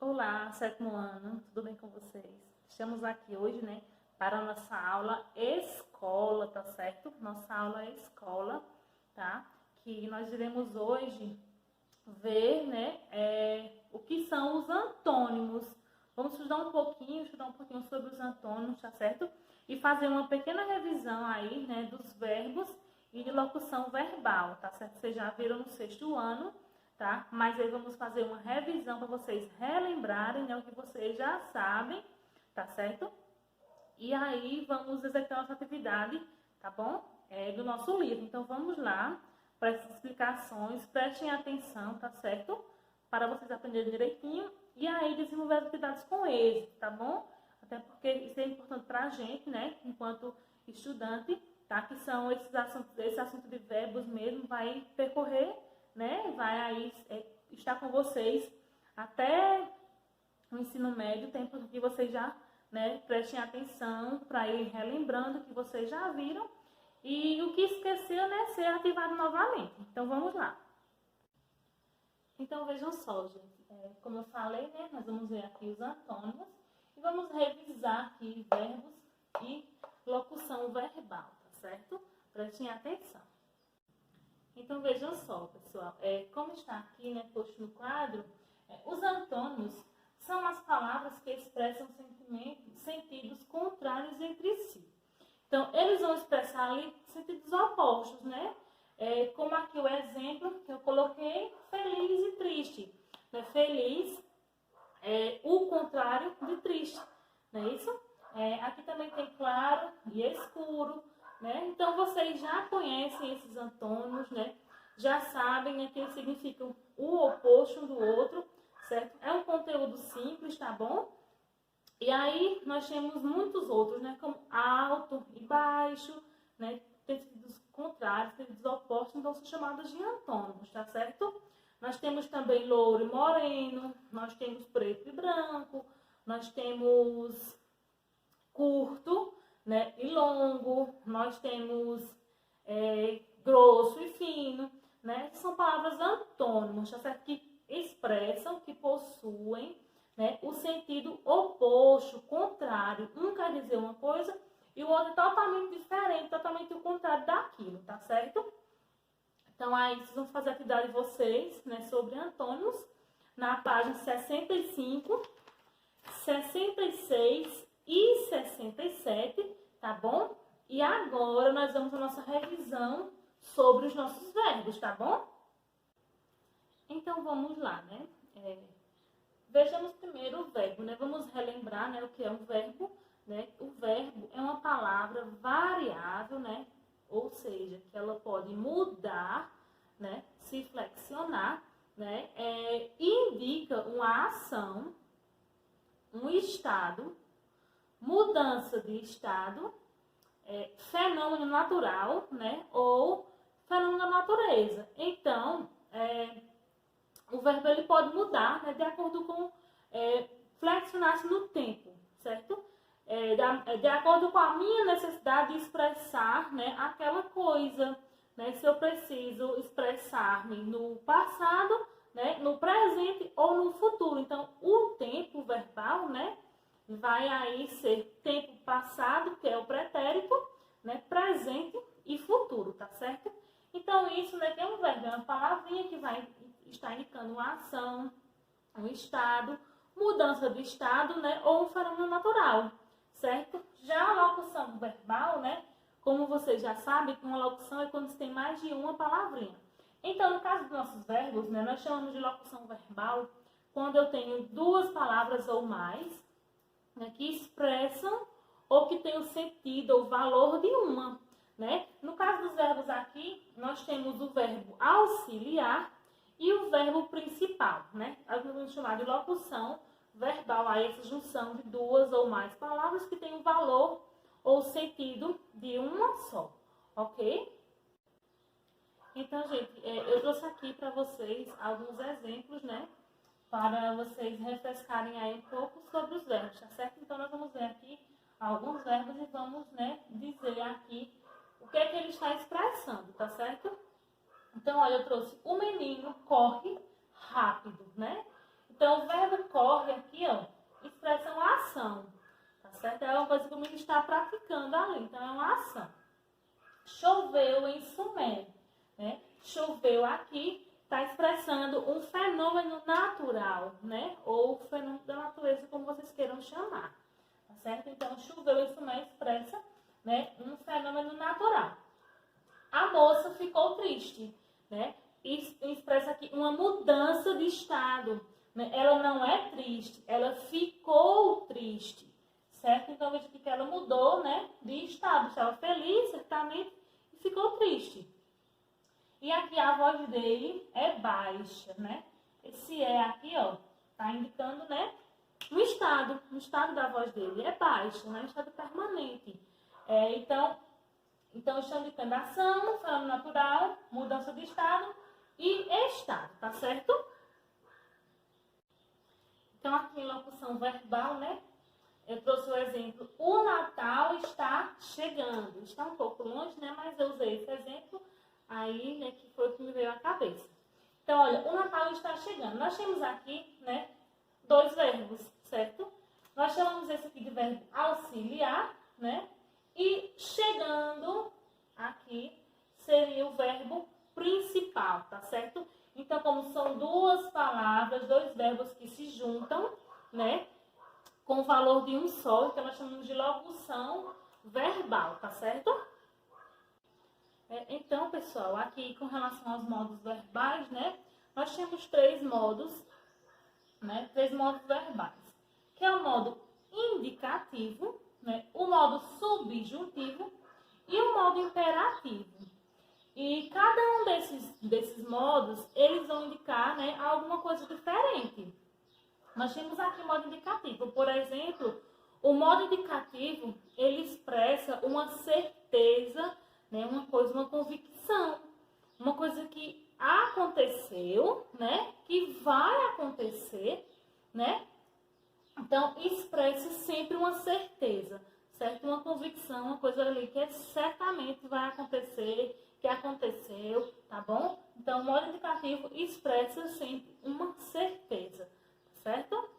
Olá, sétimo ano, tudo bem com vocês? Estamos aqui hoje, né, para a nossa aula escola, tá certo? Nossa aula é escola, tá? Que nós iremos hoje ver, né, o que são os antônimos. Vamos estudar um pouquinho sobre os antônimos, tá certo? E fazer uma pequena revisão aí, né, dos verbos e de locução verbal, tá certo? Vocês já viram no sexto ano, tá? Mas aí vamos fazer uma revisão para vocês relembrarem, né, o que vocês já sabem, tá certo? E aí vamos executar nossa atividade, tá bom? Do nosso livro. Então vamos lá para essas explicações, prestem atenção, tá certo? Para vocês aprenderem direitinho e aí desenvolver as atividades com êxito, tá bom? Até porque isso é importante para a gente, né, enquanto estudante, tá? Que são esse assunto de verbos mesmo, vai percorrer, né, vai aí estar com vocês até o ensino médio, tempo que vocês já, né, prestem atenção para ir relembrando o que vocês já viram e o que esqueceu, né, ser ativado novamente. Então vamos lá. Então vejam só, gente, como eu falei, né, nós vamos ver aqui os antônimos e vamos revisar aqui verbos e locução verbal, tá certo? Prestem atenção. Então vejam só, pessoal, como está aqui, né, posto no quadro, os antônimos são as palavras que expressam sentidos contrários entre si. Então, eles vão expressar ali sentidos opostos, né? Como aqui o exemplo que eu coloquei, feliz e triste. Né? Feliz é o contrário de triste, não é isso? Aqui também tem claro e escuro, né? Então, vocês já conhecem esses antônimos, né? Já sabem, né, que eles significam o oposto um do outro, certo? É um conteúdo simples, tá bom? E aí, nós temos muitos outros, né? Como alto e baixo, né? Tem sentidos contrários, sentidos opostos, então são chamados de antônimos, tá certo? Nós temos também louro e moreno, nós temos preto e branco, nós temos curto, né, e longo, nós temos grosso e fino, né? São palavras antônimos, tá certo? Que expressam, que possuem, né, o sentido oposto, contrário. Um quer dizer uma coisa e o outro é totalmente diferente, totalmente o contrário daquilo, tá certo? Então, aí vocês vão fazer a atividade de vocês, né, sobre antônimos, na página 65, 66 e 67, tá bom? E agora nós vamos à nossa revisão sobre os nossos verbos, tá bom? Então, vamos lá, né? Vejamos primeiro o verbo, né? Vamos relembrar, né, o que é um verbo, né? O verbo é uma palavra variável, né? Ou seja, que ela pode mudar, né? Se flexionar, né? E indica uma ação, um estado, mudança de estado, fenômeno natural, né? Ou fenômeno da natureza. Então, o verbo ele pode mudar, né, de acordo com flexionar-se no tempo, certo? De acordo com a minha necessidade de expressar, né, aquela coisa, né? Se eu preciso expressar-me no passado, né, no presente ou no futuro. Então, o tempo verbal, né, vai aí ser tempo passado, que é o pretérito, né, presente e futuro, tá certo? Então, isso, né, tem um verbo, é uma palavrinha que vai estar indicando uma ação, um estado, mudança de estado, né, ou um fenômeno natural, certo? Já a locução verbal, né, como vocês já sabem, uma locução é quando tem mais de uma palavrinha. Então, no caso dos nossos verbos, né, nós chamamos de locução verbal quando eu tenho duas palavras ou mais, né, que expressam ou que têm o sentido ou valor de uma, né? No caso dos verbos aqui, nós temos o verbo auxiliar e o verbo principal, né? Nós vamos chamar de locução verbal a essa junção de duas ou mais palavras que têm o valor ou sentido de uma só, ok? Então, gente, eu trouxe aqui para vocês alguns exemplos, né? Para vocês refrescarem aí um pouco sobre os verbos, tá certo? Então, nós vamos ver aqui alguns verbos e vamos, né, dizer aqui o que é que ele está expressando, tá certo? Então, olha, eu trouxe o menino corre rápido, né? Então, o verbo ocorre aqui, ó, expressa uma ação, tá certo? É uma coisa que o menino está praticando ali, então é uma ação. Choveu em Sumé, né? Choveu aqui está expressando um fenômeno natural, né? Ou fenômeno da natureza, como vocês queiram chamar, tá certo? Então, choveu em Sumé expressa, né, um fenômeno natural. A moça ficou triste, né? Expressa aqui uma mudança de estado, né? Ela não é triste, ela ficou triste, certo? Então, veja que ela mudou, né, de estado. Estava feliz, certamente, e ficou triste. E aqui a voz dele é baixa, né? Esse é aqui, ó, tá indicando, né, um estado da voz dele é baixo, né? Um estado permanente. Então estão indicando ação, fenômeno natural, mudança de estado e estado, tá certo? Então, aqui em locução verbal, né? Eu trouxe o exemplo, o Natal está chegando. Está um pouco longe, né? Mas eu usei esse exemplo aí, né? Que foi o que me veio à cabeça. Então, olha, o Natal está chegando. Nós temos aqui, né? 2 verbos, certo? Nós chamamos esse aqui de verbo auxiliar, né? E chegando aqui seria o verbo principal, tá certo? Então, como são 2 palavras, 2 verbos que se juntam, né? Com o valor de um só, então nós chamamos de locução verbal, tá certo? Então, pessoal, aqui com relação aos modos verbais, né? Nós temos 3 modos, né? 3 modos verbais, que é o modo indicativo, né? O modo subjuntivo e o modo imperativo. E cada um desses modos, eles vão indicar, né, alguma coisa diferente. Nós temos aqui o modo indicativo. Por exemplo, o modo indicativo, ele expressa uma certeza, né, uma coisa, uma convicção. Uma coisa que aconteceu, né, que vai acontecer, né? Então, expressa sempre uma certeza, certo? Uma convicção, uma coisa ali que certamente vai acontecer, que aconteceu, tá bom? Então, o modo indicativo expressa sempre uma certeza, certo?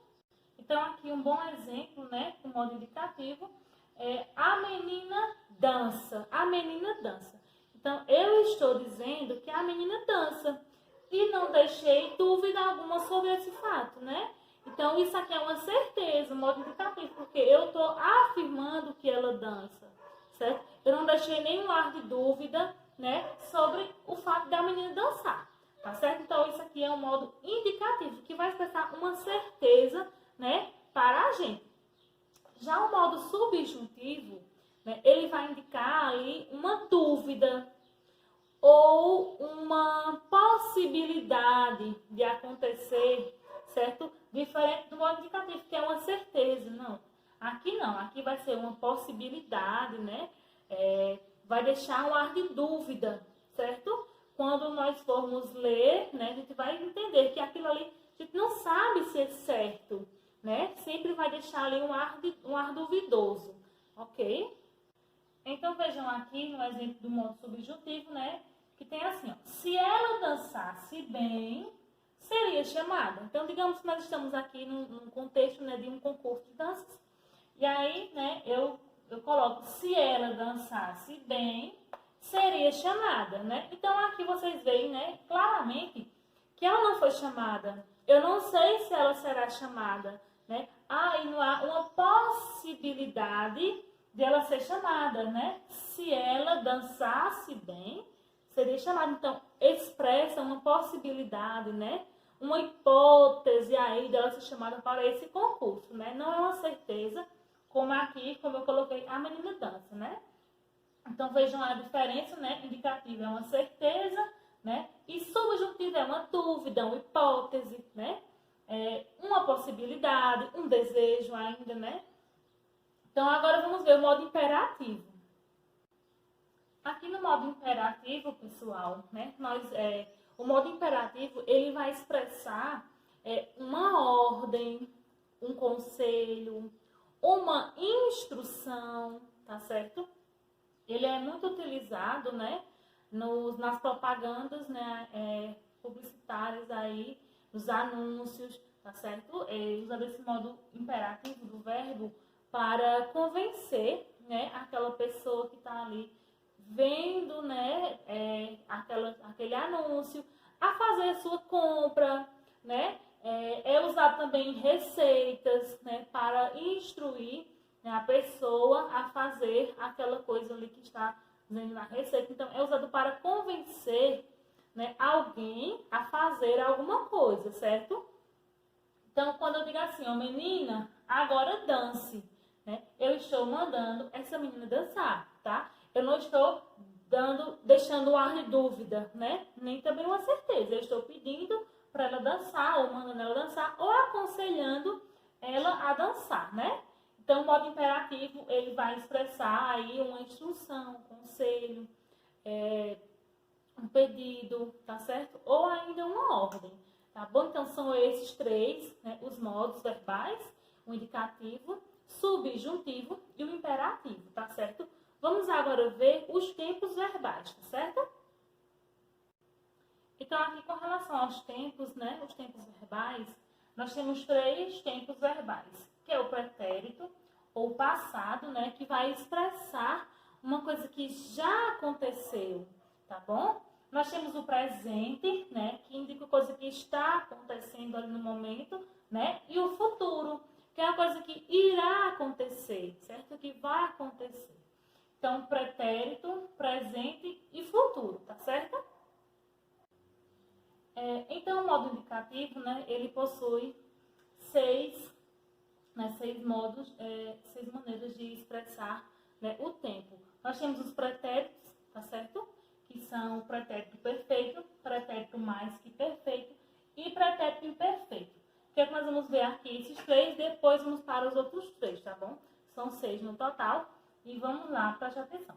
Então, aqui um bom exemplo, né, com o modo indicativo é a menina dança. A menina dança. Então, eu estou dizendo que a menina dança e não deixei dúvida alguma sobre esse fato, né? Então, isso aqui é uma certeza, um modo indicativo, porque eu estou afirmando que ela dança, certo? Eu não deixei nenhum ar de dúvida, né, sobre o fato da menina dançar, tá certo? Então, isso aqui é um modo indicativo, que vai expressar uma certeza, né, para a gente. Já o modo subjuntivo, né, ele vai indicar ali uma dúvida ou uma possibilidade de acontecer, certo? Diferente do modo indicativo, que é uma certeza. Não, aqui vai ser uma possibilidade, né? Vai deixar um ar de dúvida, certo? Quando nós formos ler, né, a gente vai entender que aquilo ali, a gente não sabe se é certo, né? Sempre vai deixar ali um ar duvidoso, ok? Então, vejam aqui no exemplo do modo subjuntivo, né? Que tem assim, ó, se ela dançasse bem, seria chamada. Então, digamos que nós estamos aqui num contexto, né, de um concurso de danças. E aí, né, eu coloco, se ela dançasse bem, seria chamada, né? Então, aqui vocês veem, né, claramente que ela não foi chamada. Eu não sei se ela será chamada, né? E não há uma possibilidade de ela ser chamada, né? Se ela dançasse bem, seria chamada. Então, expressa uma possibilidade, né? Uma hipótese aí dela ser chamada para esse concurso, né? Não é uma certeza, como aqui, como eu coloquei, a menina dança, né? Então, vejam a diferença, né? Indicativo é uma certeza, né? E subjuntivo é uma dúvida, uma hipótese, né? Uma possibilidade, um desejo ainda, né? Então, agora vamos ver o modo imperativo. Aqui no modo imperativo, pessoal, né? O modo imperativo, ele vai expressar uma ordem, um conselho, uma instrução, tá certo? Ele é muito utilizado, né? Nas propagandas, né? Publicitárias aí, nos anúncios, tá certo? Usando esse modo imperativo do verbo para convencer, né, aquela pessoa que está ali vendo, né, aquele anúncio a fazer a sua compra, né? É usado também receitas, né, para instruir, né, a pessoa a fazer aquela coisa ali que está dizendo na receita. Então, é usado para convencer, né, alguém a fazer alguma coisa, certo? Então, quando eu digo assim, ó, menina, agora dance, né? Eu estou mandando essa menina dançar, tá? Eu não estou deixando um ar de dúvida, né? Nem também uma certeza. Eu estou pedindo para ela dançar, ou mandando ela dançar, ou aconselhando ela a dançar, né? Então, o modo imperativo, ele vai expressar aí uma instrução, um conselho, um pedido, tá certo? Ou ainda uma ordem, tá bom? Então, são esses três, né, os modos verbais, o indicativo, subjuntivo e o imperativo, tá certo? Vamos agora ver os tempos verbais, tá certo? Então, aqui com relação aos tempos, né, os tempos verbais, nós temos três tempos verbais, que é o pretérito, ou passado, né, que vai expressar uma coisa que já aconteceu, tá bom? Nós temos o presente, né, que indica coisa que está acontecendo ali no momento, né, e o futuro, que é uma coisa que irá acontecer, certo? Que vai acontecer. Então, pretérito, presente e futuro, tá certo? Então, o modo indicativo, né, ele possui seis modos, seis maneiras de expressar, né, o tempo. Nós temos os pretéritos, tá certo? Que são o pretérito perfeito, pretérito mais que perfeito e pretérito imperfeito. O que é que nós vamos ver aqui? Esses três, depois vamos para os outros três, tá bom? São 6 no total e vamos lá, preste atenção.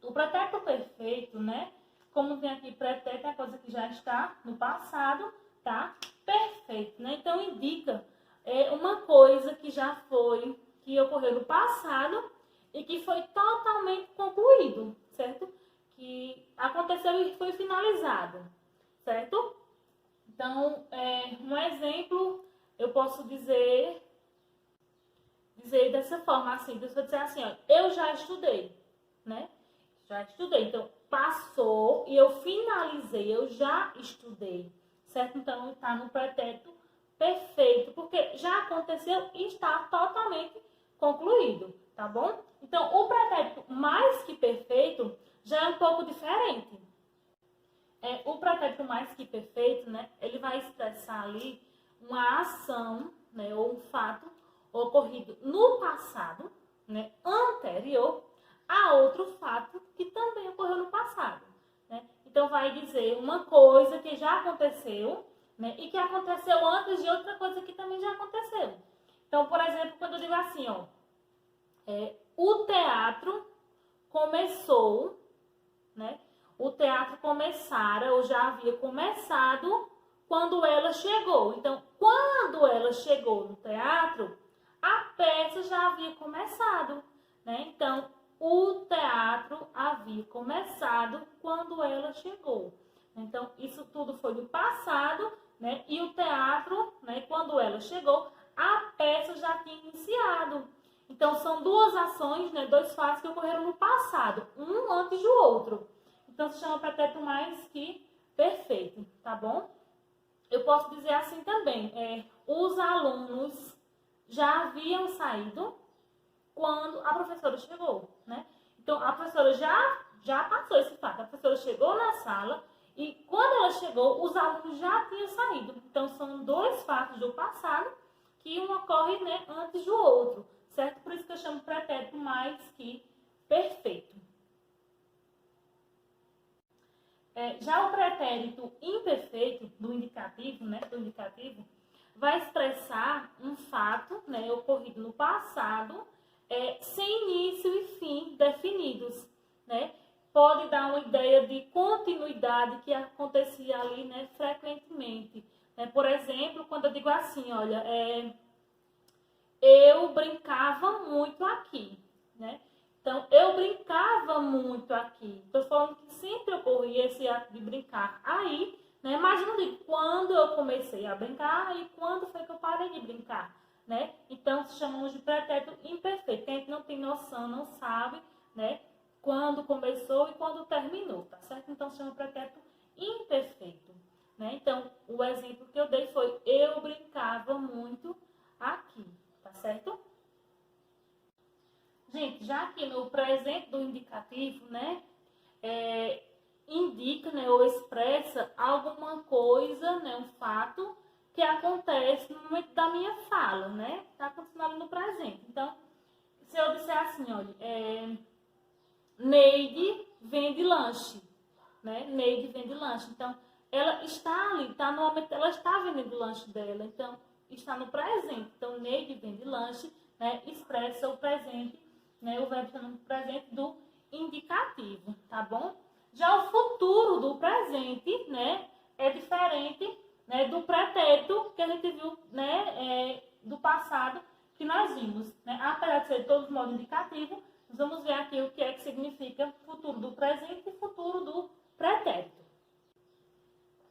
O pretérito perfeito, né? Como tem aqui pretérito, é a coisa que já está no passado, tá? Perfeito, né? Então, indica uma coisa que já foi, que ocorreu no passado e que foi totalmente concluído, certo? Que aconteceu e foi finalizado, certo? Então, um exemplo, eu posso dizer dessa forma, assim, se eu dizer assim, ó, eu já estudei, né? Já estudei, então passou e eu finalizei, eu já estudei, certo? Então, está no pretérito perfeito, porque já aconteceu e está totalmente concluído, tá bom? Então, o pretérito mais que perfeito já é um pouco diferente. O pretérito mais que perfeito, né, ele vai expressar ali uma ação, né, ou um fato ocorrido no passado, né, anterior a outro fato que também ocorreu no passado, né? Então, vai dizer uma coisa que já aconteceu, né, e que aconteceu antes de outra coisa que também já aconteceu. Então, por exemplo, quando eu digo assim, ó, o teatro começou, né? O teatro começara, ou já havia começado, quando ela chegou. Então, quando ela chegou no teatro, a peça já havia começado, né? Então, o teatro havia começado quando ela chegou. Então, isso tudo foi no passado, né? E o teatro, né, quando ela chegou, a peça já tinha iniciado. Então, são duas ações, né, dois fatos que ocorreram no passado, um antes do outro. Então, se chama pretérito mais que perfeito, tá bom? Eu posso dizer assim também, os alunos já haviam saído quando a professora chegou, né? Então, a professora já passou esse fato. A professora chegou na sala e quando ela chegou, os alunos já tinham saído. Então, são dois fatos do passado que um ocorre, né, antes do outro, certo? Por isso que eu chamo pretérito mais que perfeito. Já o pretérito imperfeito do indicativo, né, vai expressar um fato, né, ocorrido no passado, sem início e fim definidos, né? Pode dar uma ideia de continuidade que acontecia ali, né, frequentemente. Por exemplo, quando eu digo assim, olha, eu brincava muito aqui, né? Então, eu brincava muito aqui. Estou falando que sempre ocorria esse ato de brincar aí, né? Mas eu não digo quando eu comecei a brincar e quando foi que eu parei de brincar, né? Então, chamamos de pretérito imperfeito. Quem não tem noção, não sabe, né? Quando começou e quando terminou, tá certo? Então, se chama pretérito imperfeito, né? Então, o exemplo que eu dei foi: eu brincava muito aqui, tá certo? Gente, já aqui no presente do indicativo, né? Indica, né, ou expressa alguma coisa, né, um fato que acontece no momento da minha fala, né? Tá acontecendo ali no presente. Então, se eu disser assim, olha, Neide vende lanche, né? Neide vende lanche. Então, ela está ali, está no momento, ela está vendendo o lanche dela. Então, está no presente. Então, Neide vende lanche, né? Expressa o presente, né? O verbo está no presente do indicativo, tá bom? Já o futuro do presente, né? É diferente, né, do pretérito que a gente viu, né? Do passado que nós vimos, né? Apesar de ser todos modo indicativo, nós vamos ver aqui o que é que significa futuro do presente e futuro do pretérito.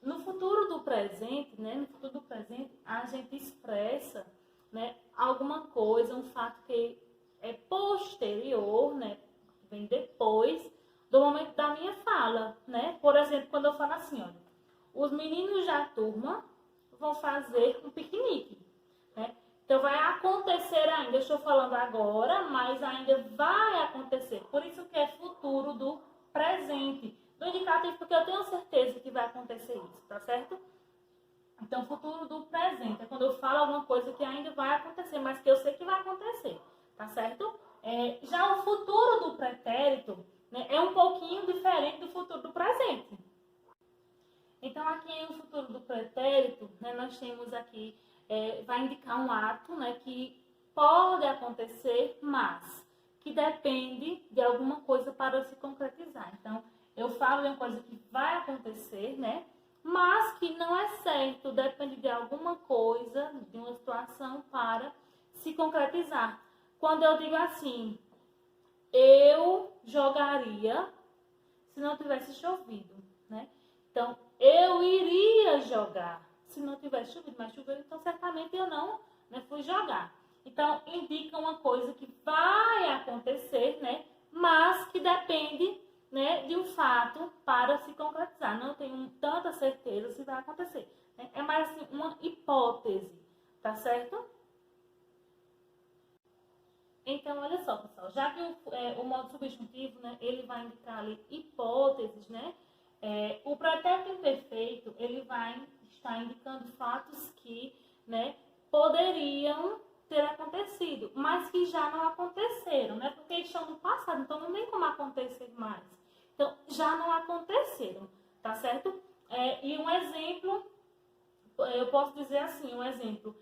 No futuro do presente, né, no futuro do presente, a gente expressa, né, alguma coisa, um fato que é posterior, né, vem depois do momento da minha fala, né? Por exemplo, quando eu falo assim, olha, os meninos da turma vão fazer um piquenique, né? Então, vai acontecer ainda, eu estou falando agora, mas ainda vai acontecer. Por isso que é futuro do presente. Do indicativo, porque eu tenho certeza que vai acontecer isso, tá certo? Então, futuro do presente é quando eu falo alguma coisa que ainda vai acontecer, mas que eu sei que vai acontecer, tá certo? Já o futuro do pretérito, né, é um pouquinho diferente do futuro do presente. Então, aqui no futuro do pretérito, né, nós temos aqui, vai indicar um ato, né, que pode acontecer, mas que depende de alguma coisa para se concretizar. Então, eu falo de uma coisa que vai acontecer, né, mas que não é certo, depende de alguma coisa, de uma situação para se concretizar. Quando eu digo assim, eu jogaria se não tivesse chovido, né? Então, eu iria jogar se não tivesse chovido, mas choveu, então certamente eu não, né, fui jogar. Então, indica uma coisa que vai acontecer, né, mas que depende, né, de um fato para se concretizar. Não tenho tanta certeza se vai acontecer, né? É mais assim, uma hipótese, tá certo? Então, olha só, pessoal, já que o modo subjuntivo, né, ele vai indicar ali hipóteses, né, o pretérito imperfeito, ele vai estar indicando fatos que, né, poderiam ter acontecido, mas que já não aconteceram, né, porque eles estão no passado, então não tem como acontecer mais. Então, já não aconteceram, tá certo? E um exemplo, eu posso dizer assim, um exemplo,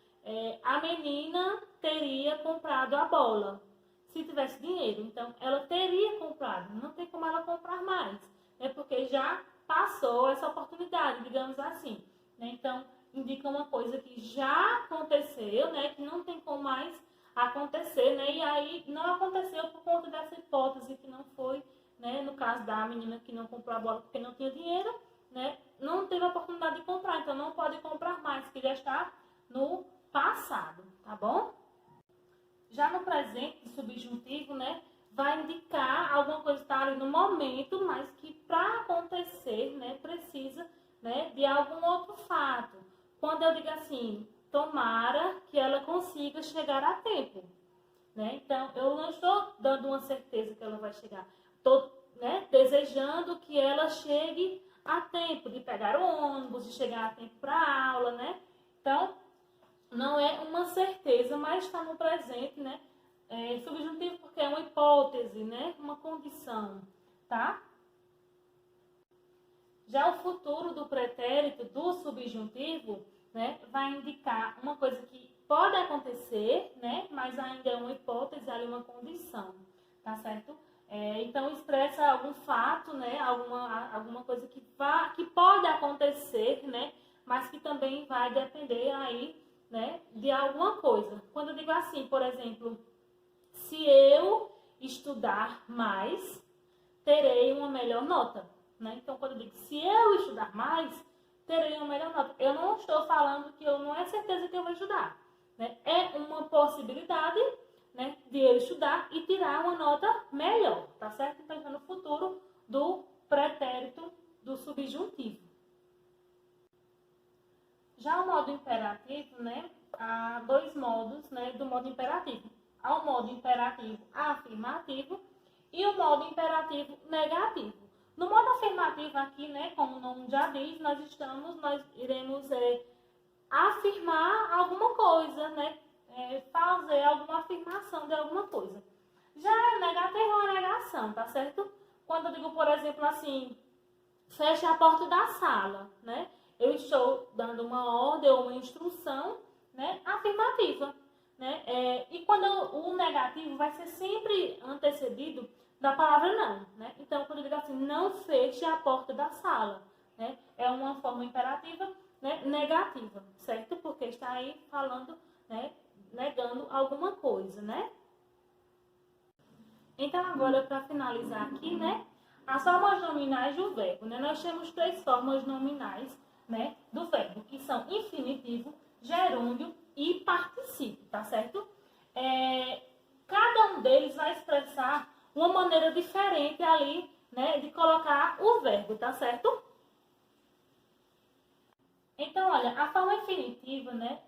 a menina teria comprado a bola se tivesse dinheiro. Então, ela teria comprado, não tem como ela comprar mais, né? Porque já passou essa oportunidade, digamos assim, né? Então, indica uma coisa que já aconteceu, né? Que não tem como mais acontecer, né? E aí, não aconteceu por conta dessa hipótese que não foi, né? No caso da menina que não comprou a bola porque não tinha dinheiro, né? Não teve a oportunidade de comprar, então não pode comprar mais, que já está no passado, tá bom? Já no presente subjuntivo, né, vai indicar alguma coisa que está ali no momento, mas que para acontecer, né, precisa, né, de algum outro fato. Quando eu digo assim, tomara que ela consiga chegar a tempo, né? Então, eu não estou dando uma certeza que ela vai chegar. Estou, né, desejando que ela chegue a tempo de pegar o ônibus, de chegar a tempo para a aula, né? Então, não é uma certeza, mas está no presente, né? Subjuntivo porque é uma hipótese, né? Uma condição, tá? Já o futuro do pretérito, do subjuntivo, né, vai indicar uma coisa que pode acontecer, né, mas ainda é uma hipótese, ali uma condição, tá certo? Então, expressa algum fato, né, alguma coisa que pode acontecer, né, mas que também vai depender aí, né, de alguma coisa. Quando eu digo assim, por exemplo, se eu estudar mais, terei uma melhor nota, né? Então, quando eu digo se eu estudar mais, terei uma melhor nota. Eu não estou falando que não é certeza que eu vou estudar, né? É uma possibilidade, né, de eu estudar e tirar uma nota melhor, tá certo? Então, no futuro do pretérito do subjuntivo. Já o modo imperativo, né, há dois modos, né, do modo imperativo. Há o modo imperativo afirmativo e o modo imperativo negativo. No modo afirmativo aqui, né, como o nome já diz, nós iremos afirmar alguma coisa, né, fazer alguma afirmação de alguma coisa. Já é negativo é uma negação, tá certo? Quando eu digo, por exemplo, assim, feche a porta da sala, né? Eu estou dando uma ordem ou uma instrução, né, afirmativa, né? E quando o negativo vai ser sempre antecedido da palavra não, né? Então, quando eu digo assim, não feche a porta da sala, né? É uma forma imperativa, né, negativa, certo? Porque está aí falando, né, negando alguma coisa, né? Então, agora, para finalizar aqui, né, as formas nominais do verbo, né? Nós temos três formas nominais, né, do verbo, que são infinitivo, gerúndio e particípio, tá certo? Cada um deles vai expressar uma maneira diferente ali, né, de colocar o verbo, tá certo? Então, olha, a forma infinitiva, né,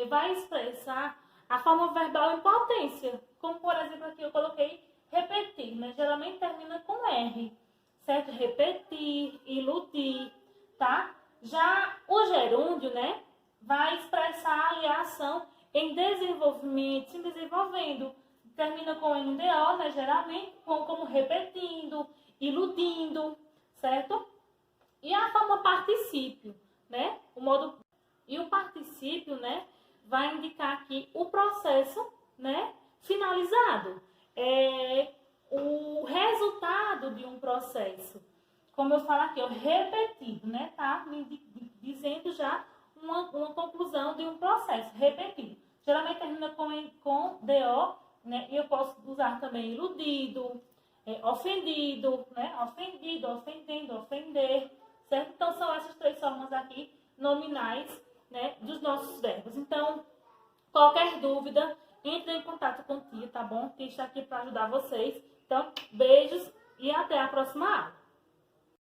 vai expressar a forma verbal em potência, como, por exemplo, aqui eu coloquei repetir, né, geralmente termina com R, certo? Repetir, iludir, tá? Já o gerúndio, né, vai expressar ali a ação em desenvolvimento, se desenvolvendo, termina com NDO, né, geralmente, como repetindo, iludindo, certo? E a forma particípio, né? O particípio, né, vai indicar aqui o processo, né, finalizado. O resultado de um processo. Como eu falo aqui, repetido, né, tá? Me dizendo já uma conclusão de um processo repetido. Geralmente termina com DO, né? E eu posso usar também iludido, ofendido, né? Ofendido, ofendendo, ofender, certo? Então, são essas três formas aqui nominais, né, dos nossos verbos. Então, qualquer dúvida, entre em contato com o Tia, tá bom? Que está aqui para ajudar vocês. Então, beijos e até a próxima aula.